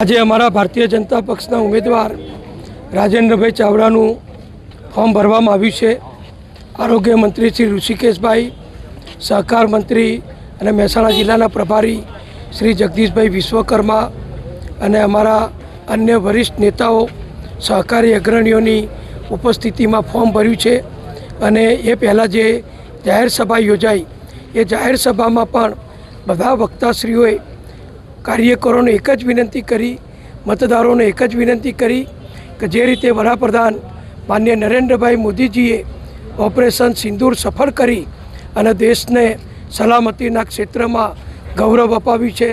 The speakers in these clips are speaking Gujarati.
આજે અમાरा भारतीय जनता पक्षના ઉમેદવાર રાજેન્દ્રભાઈ ચાવડાનું ફોર્મ ભરવામાં આવ્યું છે। આરોગ્ય મંત્રી શ્રી ઋષિકેશભાઈ, સહકાર મંત્રી અને મહેસાણા જિલ્લાના પ્રભારી શ્રી જગદીશભાઈ વિશ્વકર્મા અને અમારા અન્ય વરિષ્ઠ નેતાઓ, સહકારી અગ્રણીઓની ઉપસ્થિતિમાં ફોર્મ ભર્યું છે। અને એ પહેલાં જે જાહેર સભા યોજાઈ એ જાહેર સભામાં પણ બધા વક્તાશ્રીઓએ કાર્યકરોને એક જ વિનંતી કરી, મતદારોને એક જ વિનંતી કરી કે જે રીતે વડાપ્રધાન માનનીય નરેન્દ્રભાઈ મોદીજીએ ઓપરેશન સિંદૂર સફળ કરી અને દેશને સલામતીના ક્ષેત્રમાં ગૌરવ અપાવ્યું છે,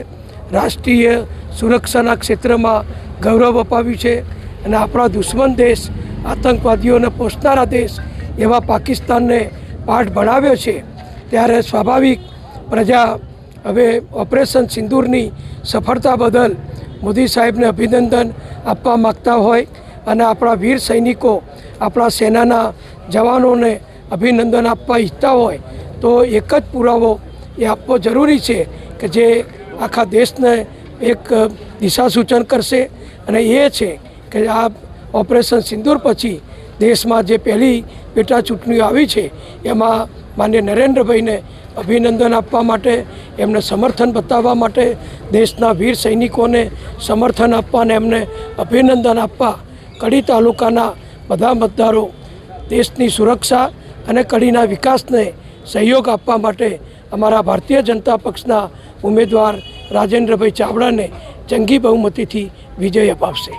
રાષ્ટ્રીય સુરક્ષાના ક્ષેત્રમાં ગૌરવ અપાવ્યું છે અને આપણા દુશ્મન દેશ, આતંકવાદીઓને પોષનારા દેશ એવા પાકિસ્તાનને પાઠ ભણાવ્યો છે। ત્યારે સ્વાભાવિક પ્રજા હવે ઓપરેશન સિંદૂરની સફળતા બદલ મોદી સાહેબને અભિનંદન આપવા માગતા હોય અને આપણા વીર સૈનિકો, આપણા સેનાના જવાનોને અભિનંદન આપવા ઈચ્છતા હોય તો એક જ પુરાવો એ આપવો જરૂરી છે કે જે આખા દેશને એક દિશા સૂચન કરશે અને એ છે કે આ ઓપરેશન સિંદૂર પછી દેશમાં જે પહેલી પેટા ચૂંટણીઓ આવી છે એમાં માનનીય નરેન્દ્રભાઈને અભિનંદન આપવા માટે, એમને સમર્થન બતાવવા માટે, દેશના વીર સૈનિકોને સમર્થન આપવા અને એમને અભિનંદન આપવા કડી તાલુકાના બધા મતદારો દેશની સુરક્ષા અને કડીના વિકાસને સહયોગ આપવા માટે અમારા ભારતીય જનતા પક્ષના ઉમેદવાર રાજેન્દ્રભાઈ ચાવડાને જંગી બહુમતીથી વિજય અપાવશે।